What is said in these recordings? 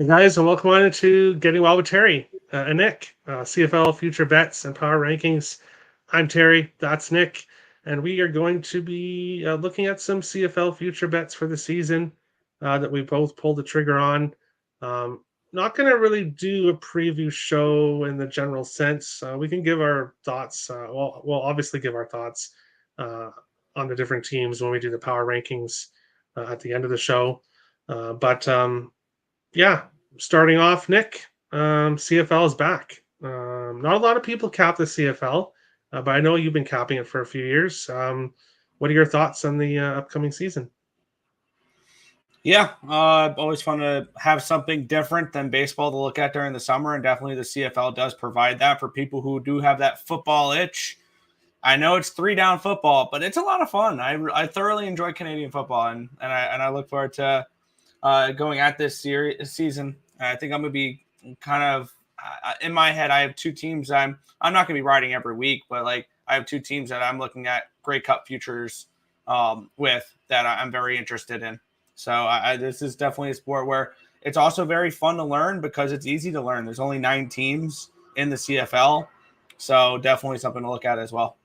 Hey guys, and welcome on to Getting Well with Terry and Nick, CFL Future Bets and Power Rankings. I'm Terry, that's Nick, and we are going to be looking at some CFL Future Bets for the season that we both pulled the trigger on. Um, Not going to really do a preview show in the general sense. We can give our thoughts. We'll obviously give our thoughts uh, on the different teams when we do the Power Rankings at the end of the show. But yeah, starting off, Nick, CFL is back. Not a lot of people cap the CFL, but I know you've been capping it for a few years. What are your thoughts on the upcoming season? Yeah, always fun to have something different than baseball to look at during the summer, and definitely the CFL does provide that for people who do have that football itch. I know it's three down football, but it's a lot of fun. I thoroughly enjoy Canadian football, and I look forward to going at this season. I think I'm gonna be kind of in my head. I have two teams. I'm not gonna be riding every week, but like I have two teams that I'm looking at Grey Cup futures with that I'm very interested in. So this is definitely a sport where it's also very fun to learn because it's easy to learn. There's only 9 teams in the CFL, so definitely something to look at as well.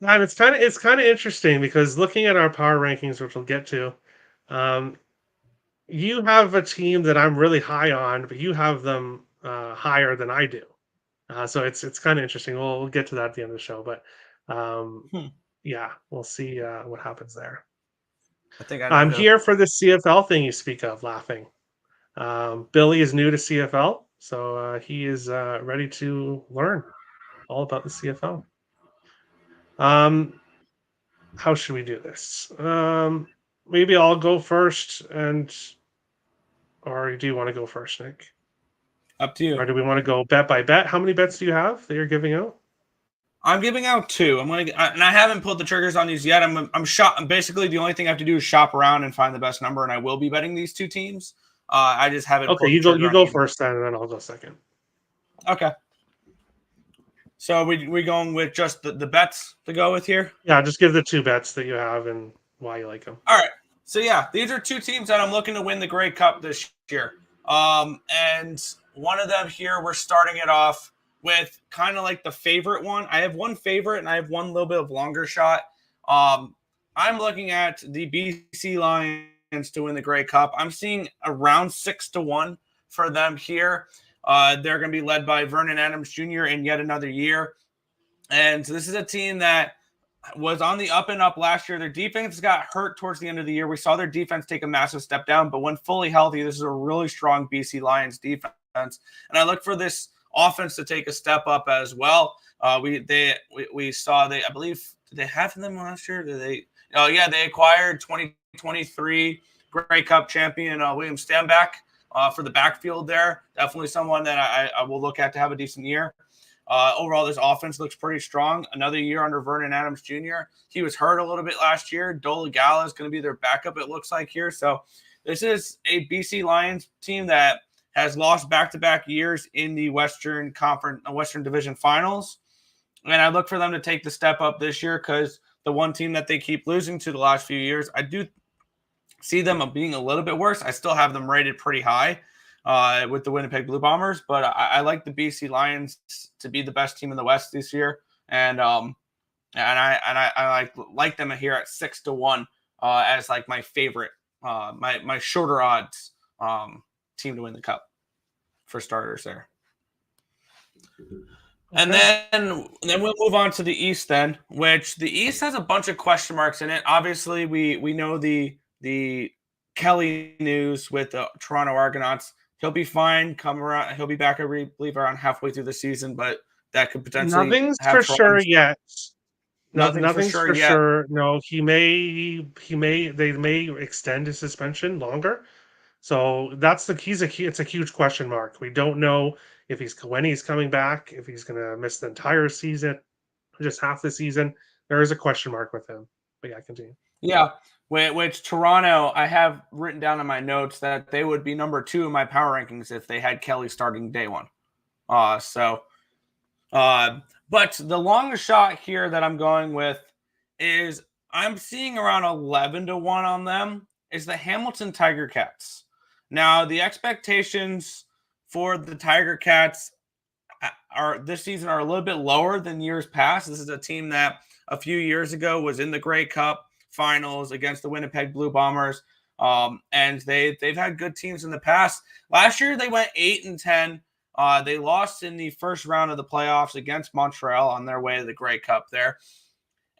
And it's kind of interesting because looking at our power rankings, which we'll get to, um, you have a team that I'm really high on, but you have them higher than I do. So it's kind of interesting. We'll get to that at the end of the show, but um, Hmm. yeah, we'll see what happens there. I think I know I'm who. here for the CFL thing you speak of, laughing. Billy is new to CFL, so he is ready to learn all about the CFL. Um, how should we do this? Maybe I'll go first, or do you want to go first, Nick? Up to you. Or do we want to go bet by bet? How many bets do you have that you're giving out? I'm giving out 2. And I haven't pulled the triggers on these yet. I'm shop. Basically, the only thing I have to do is shop around and find the best number, and I will be betting these 2 teams. I just haven't Okay, pulled the you go. trigger You on go either. first, then, and then I'll go second. Okay. So we going with just the bets to go with here? Yeah, just give the two bets that you have and why you like them. All right. So yeah, these are 2 teams that I'm looking to win the Grey Cup this year. And one of them here, we're starting it off with kind of like the favorite one. I have one favorite and I have one little bit of longer shot. I'm looking at the BC Lions to win the Grey Cup. I'm seeing around 6-1 for them here. They're going to be led by Vernon Adams Jr. in yet another year. And so this is a team that was on the up and up last year. Their defense got hurt towards the end of the year. We saw their defense take a massive step down, but when fully healthy, this is a really strong BC Lions defense. And I look for this offense to take a step up as well. We saw I believe, did they have them last year? Did they? Oh yeah, they acquired 2023 Grey Cup champion William Stanback for the backfield there. Definitely someone that I will look at to have a decent year. Overall, this offense looks pretty strong. Another year under Vernon Adams Jr. He was hurt a little bit last year. Dola Gala is going to be their backup, it looks like here. So this is a BC Lions team that has lost back-to-back years in the Western Division Finals. And I look for them to take the step up this year because the one team that they keep losing to the last few years, I do see them being a little bit worse. I still have them rated pretty high with the Winnipeg Blue Bombers, but I like the BC Lions to be the best team in the West this year, and I like them here at 6-1 as like my favorite, my shorter odds team to win the cup for starters there. And then we'll move on to the East then, which the East has a bunch of question marks in it. Obviously, we know the Kelly news with the Toronto Argonauts. He'll be fine. Come around. He'll be back, I believe, around halfway through the season, but that could potentially Nothing's have for sure problems. yet. Nothing's for Nothing's sure for yet. sure. No, they may extend his suspension longer. So it's a huge question mark. We don't know if when he's coming back, if he's going to miss the entire season, just half the season. There is a question mark with him. But yeah, continue. Yeah, which Toronto, I have written down in my notes that they would be number 2 in my power rankings if they had Kelly starting day one. But the longest shot here that I'm going with I'm seeing around 11-1 on them is the Hamilton Tiger Cats. Now, the expectations for the Tiger Cats are this season are a little bit lower than years past. This is a team that a few years ago was in the Grey Cup finals against the Winnipeg Blue Bombers. And they've had good teams in the past. Last year they went 8-10. They lost in the first round of the playoffs against Montreal on their way to the Grey Cup there.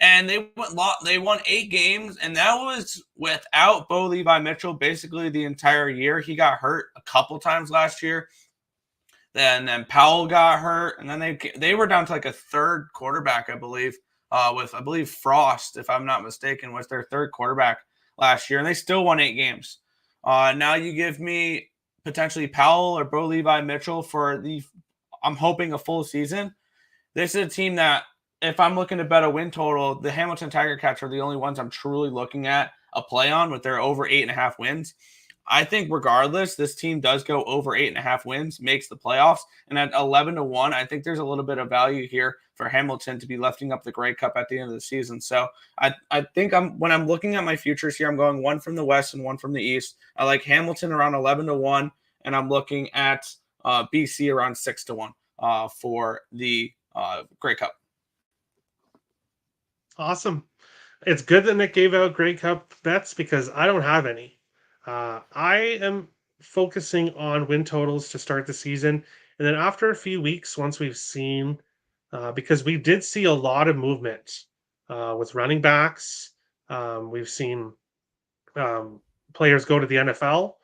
And they won 8 games, and that was without Bo Levi Mitchell basically the entire year. He got hurt a couple times last year. Then Powell got hurt, and then they were down to like a third quarterback, I believe, with I believe Frost, if I'm not mistaken, was their third quarterback last year, and they still won 8 games. Now you give me potentially Powell or Bo Levi Mitchell for I'm hoping a full season. This is a team that, if I'm looking to bet a win total, the Hamilton Tiger Cats are the only ones I'm truly looking at a play on with their over 8.5 wins. I think regardless, this team does go over 8.5 wins, makes the playoffs. And at 11-1, I think there's a little bit of value here for Hamilton to be lifting up the Grey Cup at the end of the season. So I think when I'm looking at my futures here, I'm going one from the West and one from the East. I like Hamilton around 11-1, and I'm looking at BC around 6-1 for the Grey Cup. Awesome. It's good that Nick gave out Grey Cup bets because I don't have any. I am focusing on win totals to start the season. And then after a few weeks, once we've seen, because we did see a lot of movement with running backs, we've seen players go to the NFL.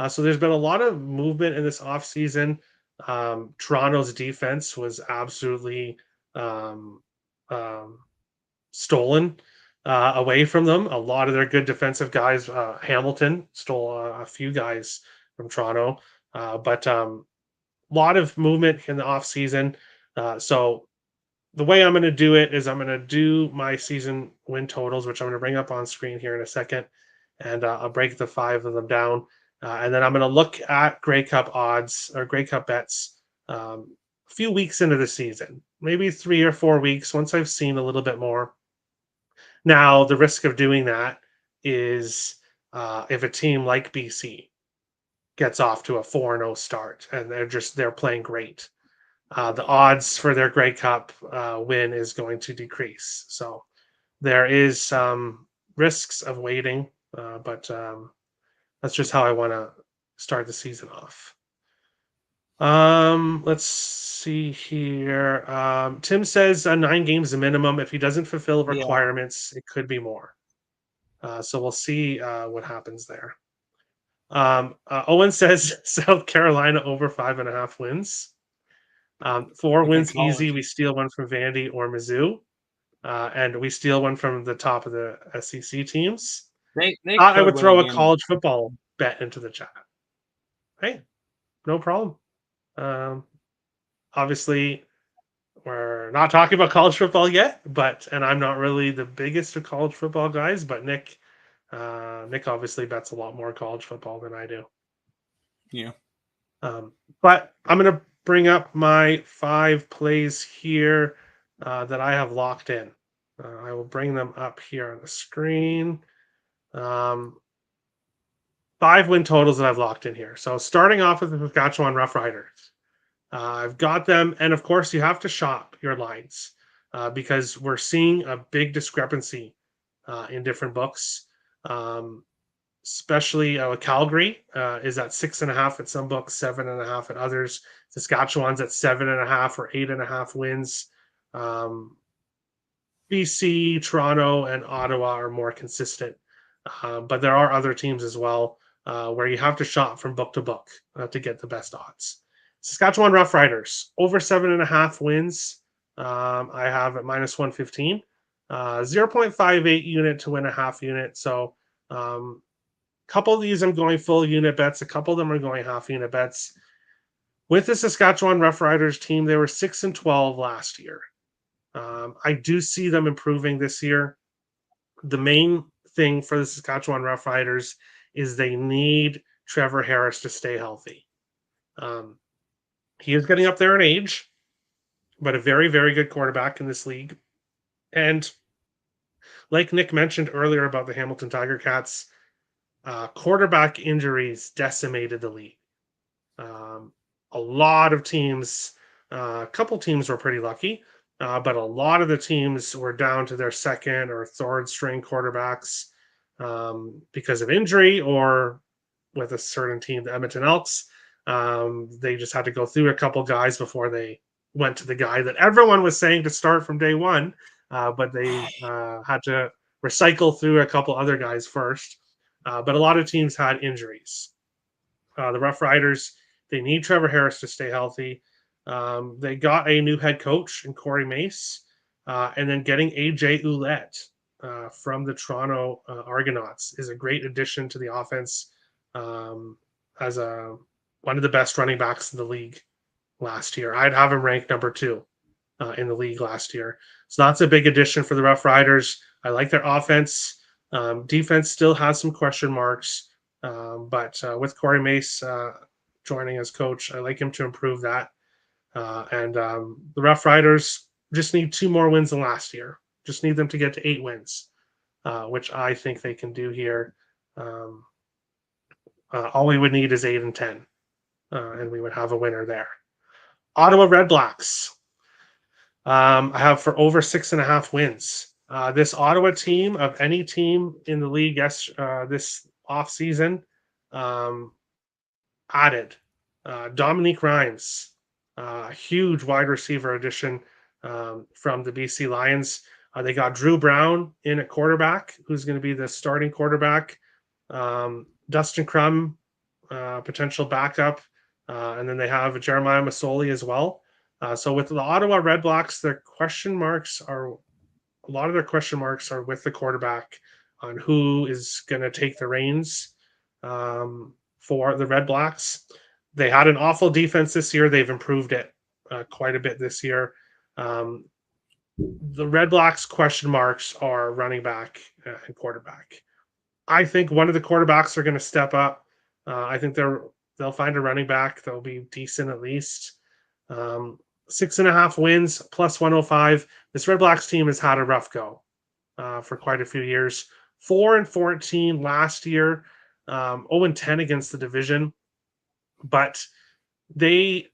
So there's been a lot of movement in this offseason. Toronto's defense was absolutely stolen away from them. A lot of their good defensive guys, Hamilton stole a few guys from Toronto, but a lot of movement in the offseason. So the way I'm going to do it is I'm going to do my season win totals, which I'm going to bring up on screen here in a second, and I'll break the 5 of them down. And then I'm going to look at Grey Cup odds or Grey Cup bets a few weeks into the season, maybe 3 or 4 weeks, once I've seen a little bit more. Now, the risk of doing that is if a team like BC gets off to a 4-0 start and they're playing great, the odds for their Grey Cup win is going to decrease. So there is some risks of waiting, but that's just how I want to start the season off. Let's see here. Tim says 9 games a minimum. If he doesn't fulfill requirements, it could be more. So we'll see what happens there. Owen says South Carolina over 5.5 wins. 4 wins easy. We steal one from Vandy or Mizzou, and we steal one from the top of the SEC teams. I would throw a college football bet into the chat. Hey, no problem. Obviously, we're not talking about college football yet, and I'm not really the biggest of college football guys, but Nick obviously bets a lot more college football than I do. Yeah. But I'm going to bring up my 5 plays here that I have locked in. I will bring them up here on the screen. 5 win totals that I've locked in here. So starting off with the Saskatchewan Roughriders. I've got them, and of course you have to shop your lines because we're seeing a big discrepancy in different books. Especially Calgary is at 6.5 at some books, 7.5 at others. Saskatchewan's at 7.5 or 8.5 wins. BC, Toronto, and Ottawa are more consistent, but there are other teams as well where you have to shop from book to book to get the best odds. Saskatchewan Roughriders over 7.5 wins. I have at minus 115, 0.58 unit to win a half unit. So couple of these I'm going full unit bets. A couple of them are going half unit bets. With the Saskatchewan Roughriders team, they were 6-12 last year. I do see them improving this year. The main thing for the Saskatchewan Roughriders is they need Trevor Harris to stay healthy. He is getting up there in age, but a very, very good quarterback in this league. And like Nick mentioned earlier about the Hamilton Tiger Cats, quarterback injuries decimated the league. A lot of teams, a couple teams were pretty lucky, but a lot of the teams were down to their second or third string quarterbacks because of injury, or with a certain team, the Edmonton Elks. They just had to go through a couple guys before they went to the guy that everyone was saying to start from day one, but they had to recycle through a couple other guys first. But a lot of teams had injuries. The Rough Riders, they need Trevor Harris to stay healthy. They got a new head coach in Corey Mace, and then getting AJ Ouellette from the Toronto Argonauts is a great addition to the offense, as one of the best running backs in the league last year. I'd have him ranked number 2 in the league last year. So that's a big addition for the Rough Riders. I like their offense. Defense still has some question marks, but with Corey Mace joining as coach, I like him to improve that. And the Rough Riders just need 2 more wins than last year. Just need them to get to 8 wins, which I think they can do here. All we would need is 8 and 10, and we would have a winner there. Ottawa Redblacks. I have for over 6.5 wins. This Ottawa team, of any team in the league, this offseason, added Dominique Rhymes, a huge wide receiver addition from the BC Lions. They got Drew Brown in at quarterback, who's going to be the starting quarterback. Dustin Crum, potential backup. And then they have Jeremiah Masoli as well. So with the Ottawa Redblacks, a lot of their question marks are with the quarterback on who is going to take the reins for the Redblacks. They had an awful defense this year. They've improved it quite a bit this year. The Redblacks' question marks are running back and quarterback. I think one of the quarterbacks are going to step up. I think they'll find a running back. They'll be decent at least. 6.5 wins plus 105. This Redblacks team has had a rough go for quite a few years. 4-14 last year. 0-10 against the division. But they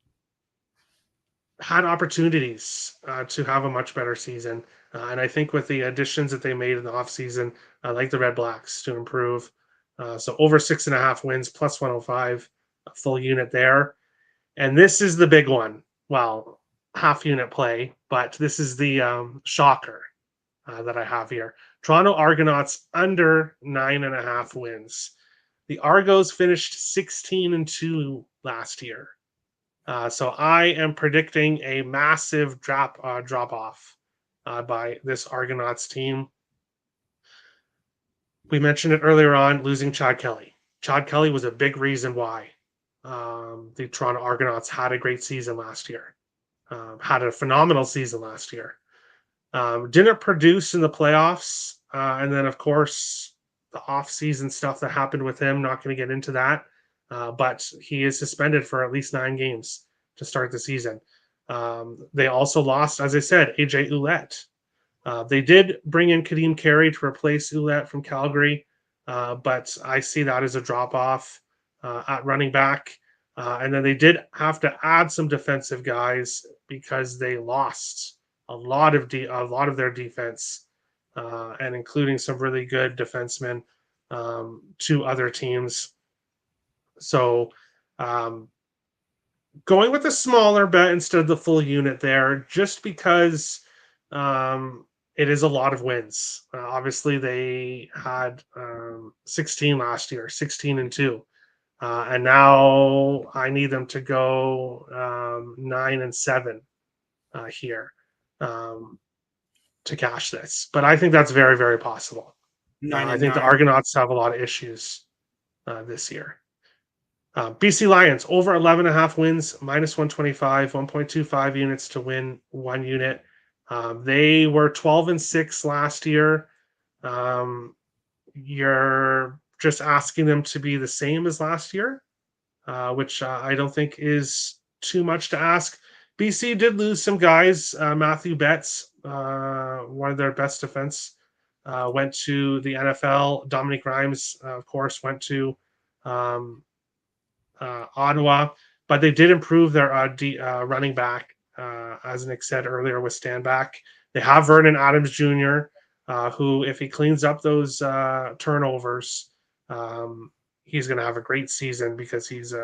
had opportunities to have a much better season. And I think with the additions that they made in the offseason, I like the Redblacks to improve. So over 6.5 wins plus 105, a full unit there. And this is the big one. Well, half unit play, but this is the shocker that I have here. Toronto Argonauts under 9.5 wins. The Argos finished 16-2 last year. So I am predicting a massive drop off by this Argonauts team. We mentioned it earlier on, losing Chad Kelly. Chad Kelly was a big reason why the Toronto Argonauts had a great season last year. Had a phenomenal season last year. Didn't produce in the playoffs. And then, of course, the off-season stuff that happened with him, not going to get into that. But he is suspended for at least 9 games to start the season. They also lost, as I said, AJ Ouellette. They did bring in Kadeem Carey to replace Ouellette from Calgary, but I see that as a drop-off at running back. And then they did have to add some defensive guys because they lost a lot of their defense, and including some really good defensemen to other teams. So going with a smaller bet instead of the full unit there, just because it is a lot of wins. Obviously, they had 16 last year, 16-2. And now I need them to go 9-7 here to cash this. But I think that's very, very possible. I think the Argonauts have a lot of issues this year. BC Lions, over 11.5 wins, minus 125, 1.25 units to win 1 unit. They were 12-6 last year. You're just asking them to be the same as last year, which I don't think is too much to ask. BC did lose some guys. Matthew Betts, one of their best defense went to the NFL. Dominic Grimes, of course, went to um, Ottawa, but they did improve their running back, as Nick said earlier, with Stanback. They have Vernon Adams Jr., who, if he cleans up those turnovers, he's going to have a great season because he's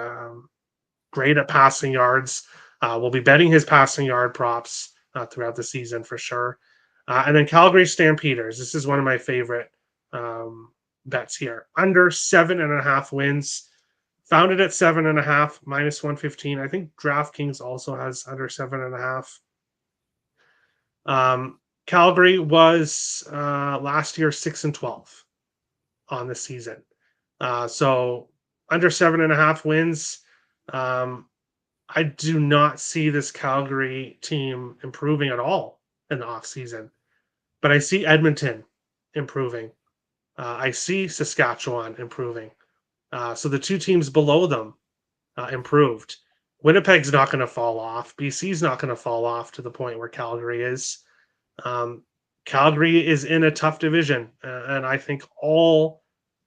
great at passing yards. We'll be betting his passing yard props throughout the season for sure. And then Calgary Stampeders. This is one of my favorite bets here. Under 7.5 wins. Found it at 7.5, minus 115. I think DraftKings also has under 7.5. Calgary was last year 6-12 on the season. So under 7.5 wins. I do not see this Calgary team improving at all in the offseason, but I see Edmonton improving. I see Saskatchewan improving. So the two teams below them improved. Winnipeg's not going to fall off. BC's not going to fall off to the point where Calgary is. Calgary is in a tough division, and I think all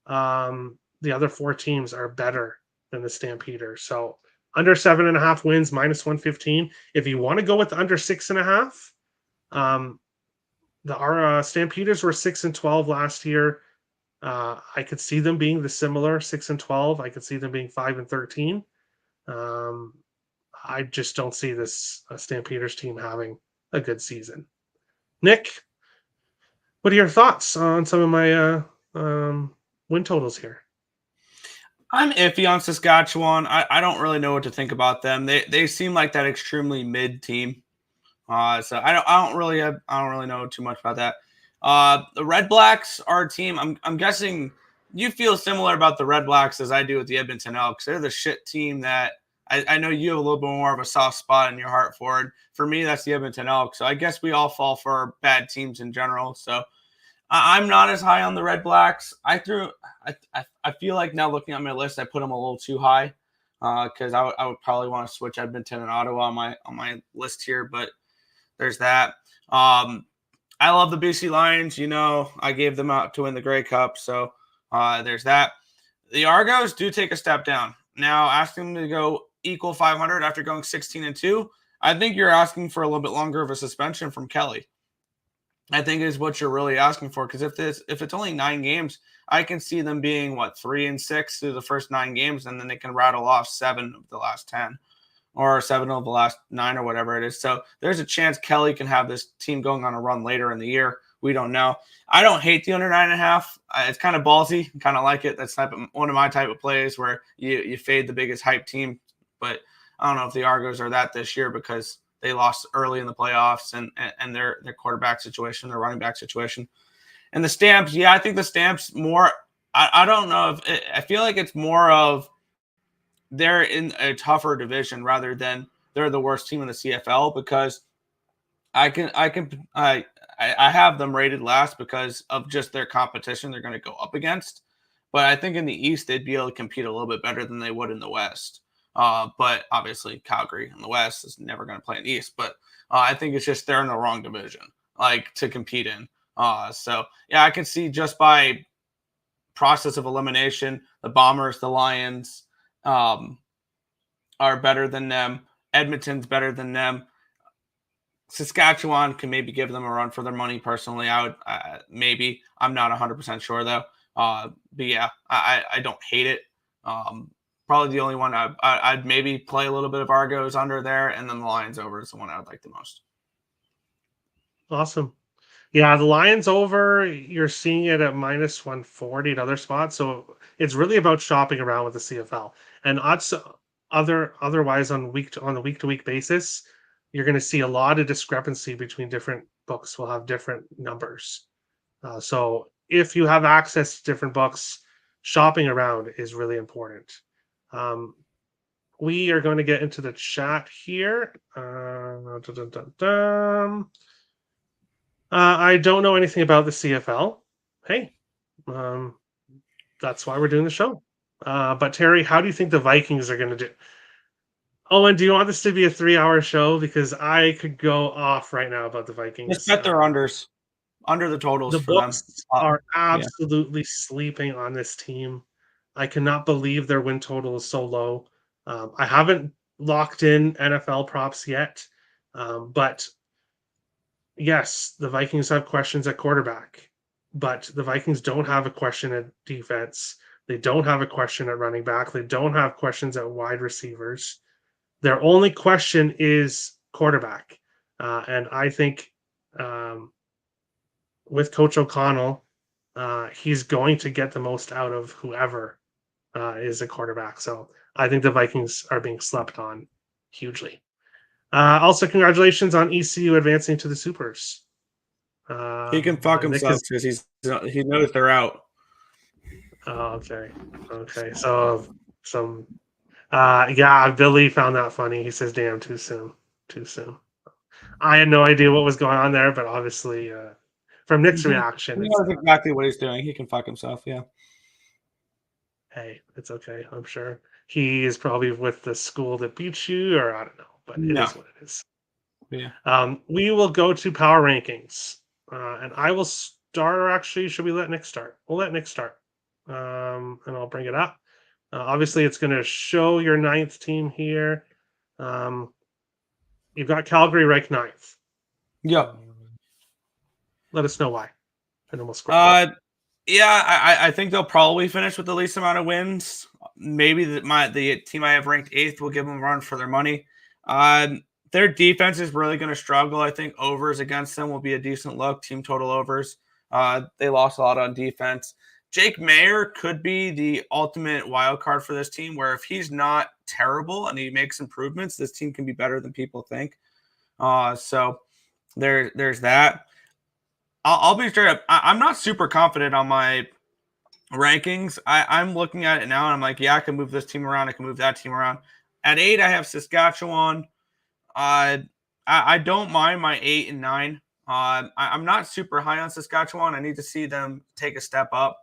the other 4 teams are better than the Stampeders. So under 7.5 wins, minus 115. If you want to go with under 6.5, our Stampeders were 6-12 last year. I could see them being the similar 6-12. I could see them being 5-13. I just don't see this Stampeders team having a good season. Nick, what are your thoughts on some of my win totals here? I'm iffy on Saskatchewan. I don't really know what to think about them. They seem like that extremely mid team. So I don't really know too much about that. The Red Blacks are a team. I'm guessing you feel similar about the Red Blacks as I do with the Edmonton Elks. They're the shit team that I know you have a little bit more of a soft spot in your heart for it. For me, that's the Edmonton Elks. So I guess we all fall for bad teams in general. So I'm not as high on the Red Blacks. I feel like now looking at my list, I put them a little too high because I would probably want to switch Edmonton and Ottawa on my list here. But there's that. I love the BC Lions. You know, I gave them out to win the Grey Cup. So there's that. The Argos do take a step down. Now, asking them to go equal 500 after going 16-2, I think you're asking for a little bit longer of a suspension from Kelly. I think is what you're really asking for, because if it's only 9 games, I can see them being 3-6 through the first 9 games, and then they can rattle off 7 of the last 10 or 7 of the last 9 or whatever it is. So there's a chance Kelly can have this team going on a run later in the year. We don't know. I don't hate the under 9.5. It's kind of ballsy. I kind of like it. That's one of my type of plays where you fade the biggest hype team. But I don't know if the Argos are that this year because they lost early in the playoffs and their quarterback situation, their running back situation. And the Stamps, yeah, I think the Stamps more – I don't know. I feel like it's more of they're in a tougher division rather than they're the worst team in the CFL, because I have them rated last because of just their competition they're going to go up against. But I think in the East, they'd be able to compete a little bit better than they would in the West. But obviously Calgary in the West is never going to play in the East. But I think it's just they're in the wrong division, to compete in. So, yeah, I can see just by process of elimination, the Bombers, the Lions are better than them. Edmonton's better than them. Saskatchewan can maybe give them a run for their money. Personally, I would maybe. I'm not 100% sure, though. But, yeah, I don't hate it. Probably the only one I'd maybe play a little bit of Argos under there, and then the Lions over is the one I would like the most. Awesome. Yeah, the Lions over, you're seeing it at minus 140 at other spots. So it's really about shopping around with the CFL. And odds otherwise on a week-to-week basis, you're going to see a lot of discrepancy between different books will have different numbers. So if you have access to different books, shopping around is really important. We are going to get into the chat here. I don't know anything about the CFL. Hey, that's why we're doing the show. But Terry, how do you think the Vikings are going to do? Oh, and do you want this to be a 3-hour show? Because I could go off right now about the Vikings. Just bet their unders. under the totals The for them. books are Yeah. absolutely sleeping on this team. I cannot believe their win total is so low. I haven't locked in NFL props yet, but yes, the Vikings have questions at quarterback, but the Vikings don't have a question at defense. They don't have a question at running back. They don't have questions at wide receivers. Their only question is quarterback. And I think with Coach O'Connell, he's going to get the most out of whoever is a quarterback. So I think the Vikings are being slept on hugely. Also, congratulations on ECU advancing to the Supers. He can fuck Nick himself is. because he knows they're out. Oh, okay. Okay. So some. Yeah, Billy found that funny. He says, "Damn, too soon. Too soon." I had no idea what was going on there, but obviously, from Nick's He reaction, it's knows exactly what he's doing. He can fuck himself. Yeah. hey, it's okay. I'm sure he is probably with the school that beat you, or I don't know, but it No. is what it is. Yeah. We will go to power rankings, and I will start. Or actually, should we let Nick start? We'll let Nick start, and I'll bring it up. Obviously, it's going to show your ninth team here. Um, you've got Calgary ranked ninth. Yep. Let us know why, and then we'll scroll. Yeah, I think they'll probably finish with the least amount of wins. Maybe the team I have ranked eighth will give them a run for their money. Their defense is really going to struggle. I think overs against them will be a decent look. Team total overs. They lost a lot on defense. Jake Mayer could be the ultimate wild card for this team, where if he's not terrible and he makes improvements, this team can be better than people think. So there's that. I'll be straight up. I'm not super confident on my rankings. I'm looking at it now and I'm like, yeah, I can move this team around. I can move that team around. At 8, I have Saskatchewan. I don't mind my 8 and 9. I'm not super high on Saskatchewan. I need to see them take a step up.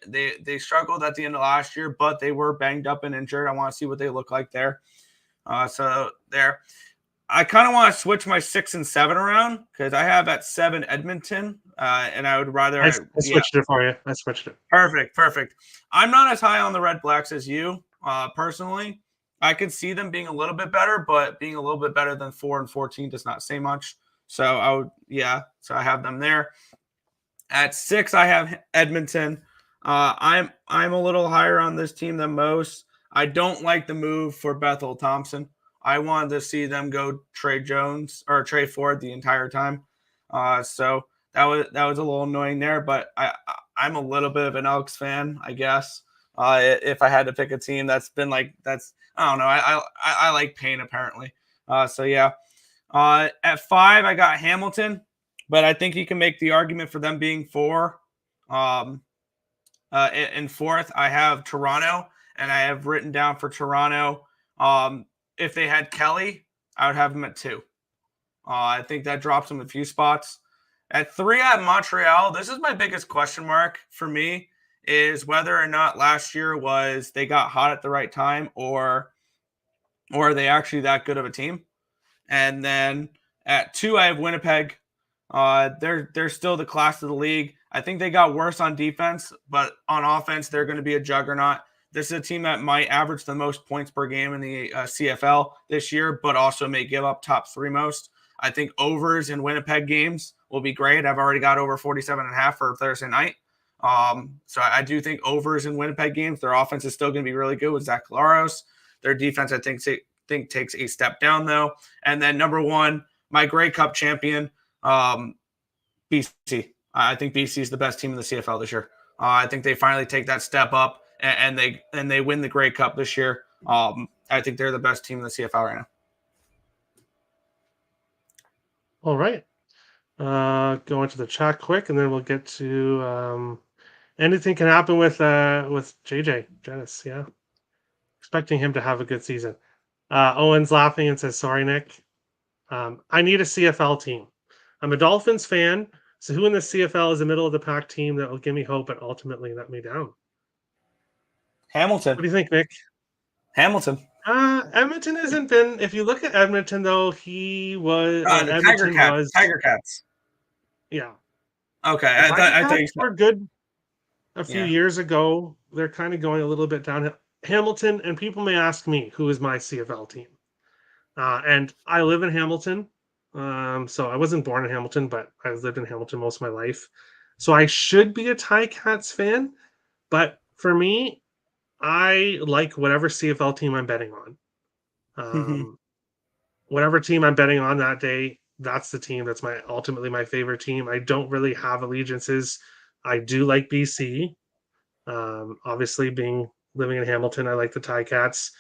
They struggled at the end of last year, but they were banged up and injured. I want to see what they look like there. So there. I kind of want to switch my 6 and 7 around because I have at 7 Edmonton, and I would rather. I switched it for you. I switched it. Perfect. I'm not as high on the Red Blacks as you, personally. I could see them being a little bit better, but being a little bit better than 4 and 14 does not say much. So So I have them there. At 6, I have Edmonton. I'm a little higher on this team than most. I don't like the move for Bethel Thompson. I wanted to see them go Trey Jones or Trey Ford the entire time. So that was a little annoying there, but I'm a little bit of an Elks fan, I guess. If I had to pick a team that's been like that's I don't know. I like pain apparently. So yeah. At 5, I got Hamilton, but I think you can make the argument for them being 4. In 4th, I have Toronto, and I have written down for Toronto. If they had Kelly, I would have them at 2. I think that drops them a few spots. At 3, I have Montreal. This is my biggest question mark for me, is whether or not last year was they got hot at the right time, or are they actually that good of a team? And then at 2, I have Winnipeg. They're still the class of the league. I think they got worse on defense, but on offense, they're going to be a juggernaut. This is a team that might average the most points per game in the CFL this year, but also may give up top 3 most. I think overs in Winnipeg games will be great. I've already got over 47.5 for Thursday night. So I do think overs in Winnipeg games. Their offense is still going to be really good with Zach Collaros. Their defense, I think takes a step down, though. And then number 1, my Grey Cup champion, BC. I think BC is the best team in the CFL this year. I think they finally take that step up and they win the Grey Cup this year. I think they're the best team in the CFL right now. All right. Go into the chat quick, and then we'll get to anything can happen with JJ Dennis. Yeah, expecting him to have a good season. Owen's laughing and says, "Sorry, Nick. I need a CFL team. I'm a Dolphins fan, so who in the CFL is a middle of the pack team that will give me hope, but ultimately let me down?" Hamilton. What do you think, Nick? Hamilton. Edmonton hasn't been. If you look at Edmonton, though, he was. The Edmonton was Tiger Cats. Yeah. Okay, The I Ticats think so. were good a few Yeah. years ago. They're kind of going a little bit downhill. Hamilton, and people may ask me who is my CFL team. And I live in Hamilton. So I wasn't born in Hamilton, but I've lived in Hamilton most of my life. So I should be a Ticats fan. But for me, I like whatever CFL team I'm betting on. Mhm. Um, whatever team I'm betting on that day, that's the team that's my ultimately my favorite team. I don't really have allegiances. I do like BC. Obviously, being living in Hamilton, I like the Ticats.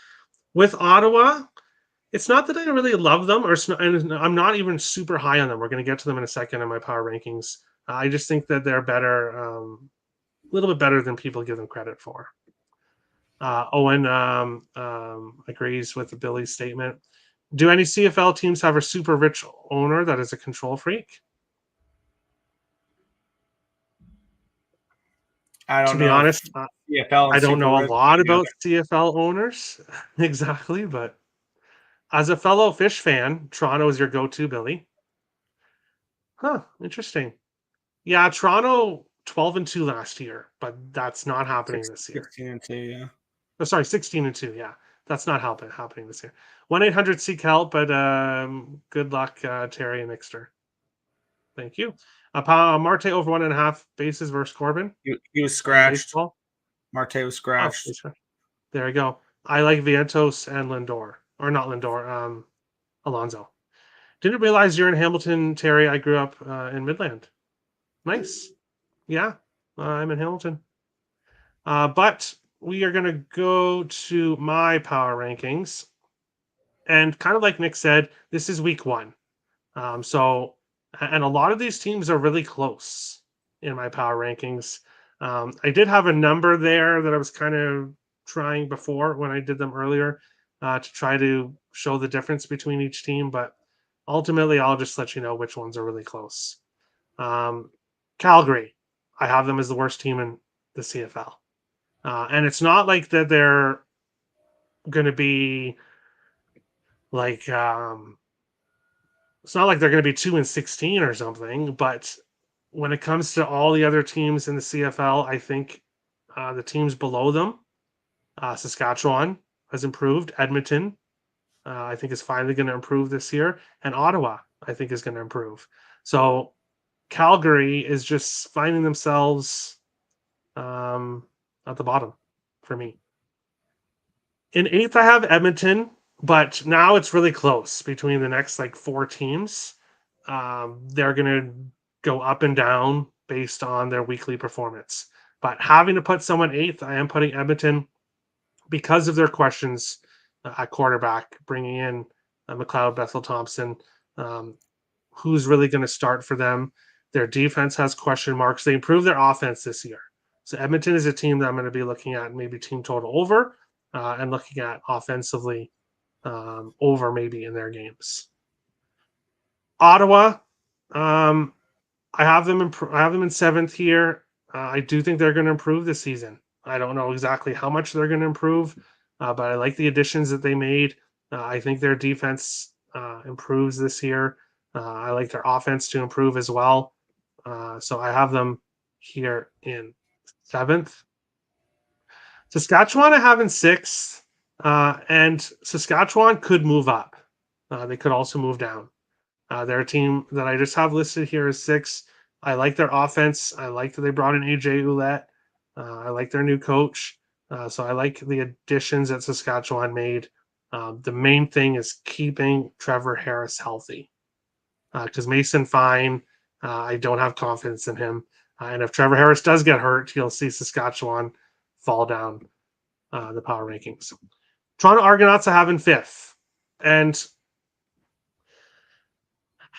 With Ottawa, it's not that I really love them, and I'm not even super high on them. We're going to get to them in a second in my power rankings. I just think that they're better, a little bit better than people give them credit for. Owen agrees with Billy's statement. Do any CFL teams have a super rich owner that is a control freak? I To don't be know if honest, CFL I and don't Super know a Rich lot about together. CFL owners exactly, but as a fellow Fish fan, Toronto is your go-to, Billy. Huh, interesting. Yeah, Toronto 12-2 last year, but that's not happening this year. 16-2, yeah. Oh, sorry, 16-2. Yeah, that's not happening this year. 1-800 seek help, but good luck, Terry and Nixter. Thank you. Marte over 1.5 bases versus Corbin He was on scratched. baseball. Marte was Oh, scratched. there you go. I like Vientos and Lindor, or not Lindor, Alonso. Didn't realize you're in Hamilton, Terry. I grew up in Midland. Nice. Yeah, I'm in Hamilton. But we are going to go to my power rankings. And kind of like Nick said, this is week one. And a lot of these teams are really close in my power rankings. I did have a number there that I was kind of trying before when I did them earlier to try to show the difference between each team. But ultimately, I'll just let you know which ones are really close. Um, Calgary, I have them as the worst team in the CFL. And it's not like that they're going to be like it's not like they're going to be 2-16 or something, but when it comes to all the other teams in the CFL, I think the teams below them, Saskatchewan has improved. Edmonton, I think, is finally going to improve this year, and Ottawa, I think, is going to improve. So Calgary is just finding themselves um, at the bottom for me. In eighth, I have Edmonton, but now it's really close between the next like four teams. They're going to go up and down based on their weekly performance. But having to put someone eighth, I am putting Edmonton because of their questions at quarterback, bringing in McLeod, Bethel Thompson. Um, who's really going to start for them? Their defense has question marks. They improved their offense this year. So Edmonton is a team that I'm going to be looking at, maybe team total over, and looking at offensively over maybe in their games. Ottawa, um, I have them in seventh here. I do think they're going to improve this season. I don't know exactly how much they're going to improve, but I like the additions that they made. I think their defense improves this year. I like their offense to improve as well. So I have them here in seventh. Saskatchewan, I have in sixth, and Saskatchewan could move up. They could also move down. They're a team that I just have listed here as six. I like their offense. I like that they brought in AJ Ouellette. I like their new coach. So I like the additions that Saskatchewan made. The main thing is keeping Trevor Harris healthy because Mason Fine, I don't have confidence in him. And if Trevor Harris does get hurt, you'll see Saskatchewan fall down the power rankings. Toronto Argonauts I have in fifth. And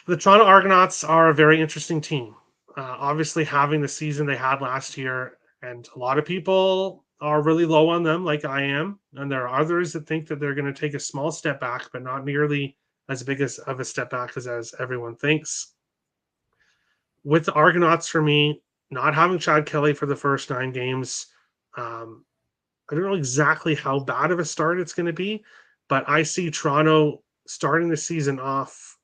the Toronto Argonauts are a very interesting team. Obviously, having the season they had last year, and a lot of people are really low on them, like I am. And there are others that think that they're going to take a small step back, but not nearly as big of a step back as everyone thinks. With the Argonauts, for me, not having Chad Kelly for the first 9 games, um, I don't know exactly how bad of a start it's going to be, but I see Toronto starting the season off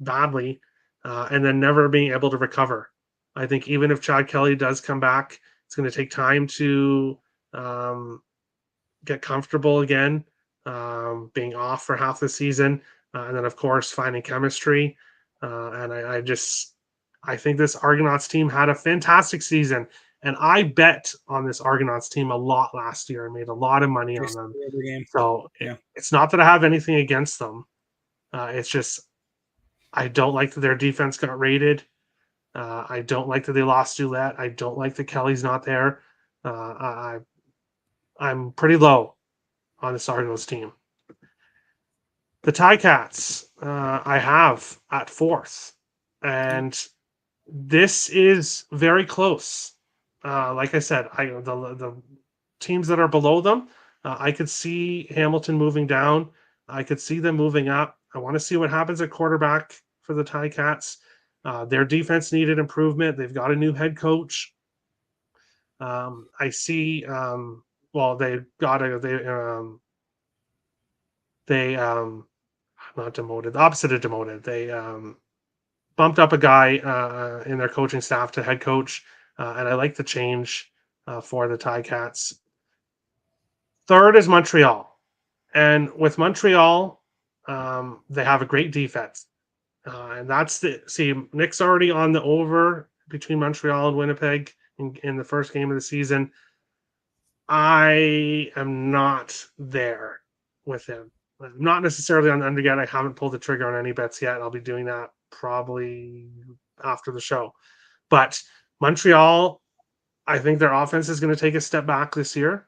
badly and then never being able to recover. I think even if Chad Kelly does come back, it's going to take time to get comfortable again, being off for half the season, and then of course finding chemistry. And I think this Argonauts team had a fantastic season, and I bet on this Argonauts team a lot last year. I made a lot of money on them. Every game. So Yeah. it's not that I have anything against them. It's just I don't like that their defense got raided. I don't like that they lost Dulette. I don't like that Kelly's not there. I'm pretty low on the Cardinals team. The Ticats, I have at fourth, and this is very close. Like I said, the teams that are below them, I could see Hamilton moving down. I could see them moving up. I want to see what happens at quarterback for the Ticats. Their defense needed improvement. They've got a new head coach. I see. Well, they not demoted. The opposite of demoted. They bumped up a guy in their coaching staff to head coach, and I like the change for the Ticats. Third is Montreal, and with Montreal, they have a great defense, and Nick's already on the over between Montreal and Winnipeg in the first game of the season. I am not there with him. I'm not necessarily on the under yet. I haven't pulled the trigger on any bets yet. I'll be doing that probably after the show. But Montreal, I think their offense is going to take a step back this year,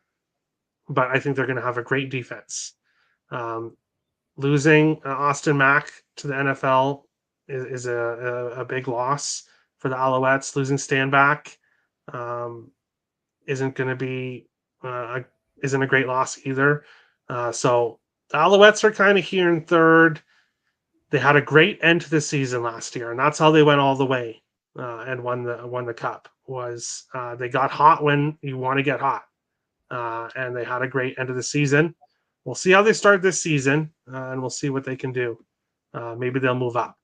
but I think they're going to have a great defense. Losing Austin Mack to the NFL is a big loss for the Alouettes. Losing Stanback isn't going to be isn't a great loss either. So the Alouettes are kind of here in third. They had a great end to the season last year, and that's how they went all the way and won the cup. Was they got hot when you want to get hot, and they had a great end of the season. We'll see how they start this season, and we'll see what they can do. Maybe they'll move up.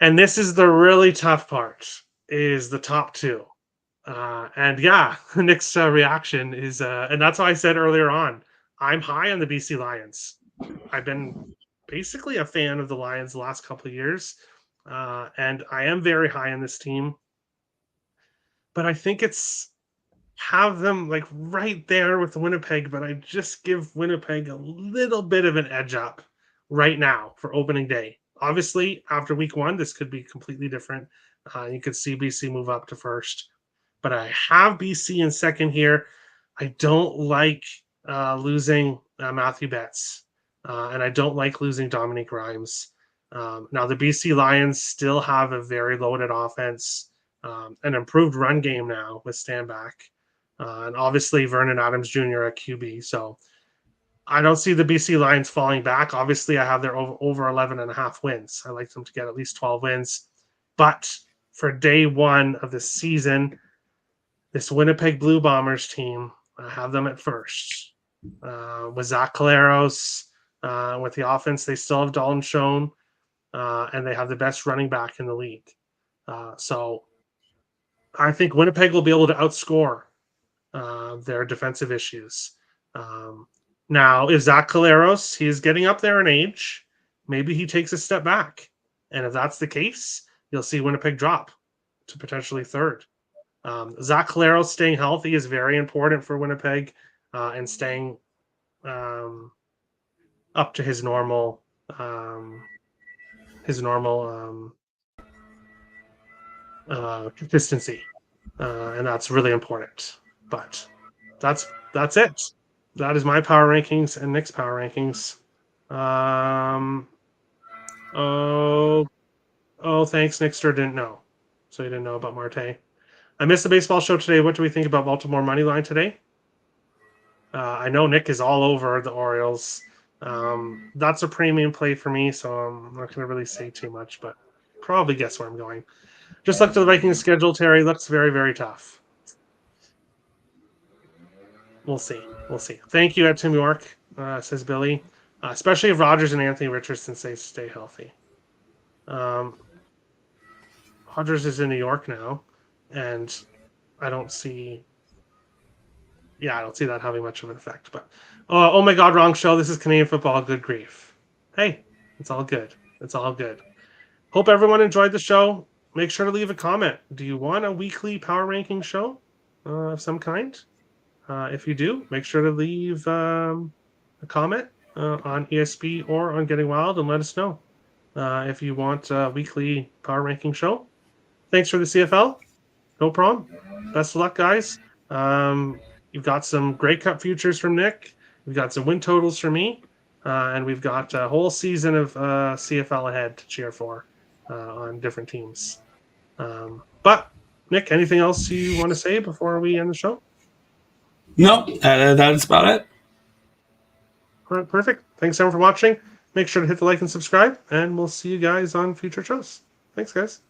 And this is the really tough part: is the top two. And yeah, Nick's reaction is, and that's why I said earlier on, I'm high on the BC Lions. I've been basically a fan of the Lions the last couple of years, and I am very high on this team. But I think it's have them like right there with Winnipeg, but I just give Winnipeg a little bit of an edge up right now for opening day. Obviously, after week one, this could be completely different. You could see BC move up to first. But I have BC in second here. I don't like losing Matthew Betts, and I don't like losing Dominique Rhymes. Now, the BC Lions still have a very loaded offense, an improved run game now with Stanback, and obviously Vernon Adams Jr. at QB. So I don't see the BC Lions falling back. Obviously, I have their over 11 and a half wins. I like them to get at least 12 wins. But for day one of the season, this Winnipeg Blue Bombers team, I have them at first. With Zach Caleros, with the offense, they still have Dalton Schoen, and they have the best running back in the league. So I think Winnipeg will be able to outscore their defensive issues. Now, if Zach Caleros, he is getting up there in age, maybe he takes a step back. And if that's the case, you'll see Winnipeg drop to potentially third. Zach Caleros staying healthy is very important for Winnipeg, and staying up to his normal consistency, and that's really important. But that's it. That is my power rankings and Nick's power rankings. Thanks, Nickster didn't know, so he didn't know about Marte. I missed the baseball show today. What do we think about Baltimore money line today? I know Nick is all over the Orioles. That's a premium play for me, so I'm not going to really say too much, but probably guess where I'm going. Just look to the Vikings schedule, Terry. Looks very, very tough. We'll see. Thank you, at Tim York, says Billy. Especially if Rogers and Anthony Richardson stay healthy. Hodgers is in New York now, and I don't see that having much of an effect. But oh my God, wrong show. This is Canadian football. Good grief. Hey, it's all good. It's all good. Hope everyone enjoyed the show. Make sure to leave a comment. Do you want a weekly power ranking show of some kind? If you do, make sure to leave a comment on ESP or on Getting Wild and let us know if you want a weekly power ranking show. Thanks for the CFL. No problem. Best of luck, guys. You've got some Grey Cup futures from Nick. We've got some win totals for me. And we've got a whole season of CFL ahead to cheer for on different teams. But, Nick, anything else you want to say before we end the show? No, that's about it. All right, perfect. Thanks, everyone, for watching. Make sure to hit the like and subscribe, and we'll see you guys on future shows. Thanks, guys.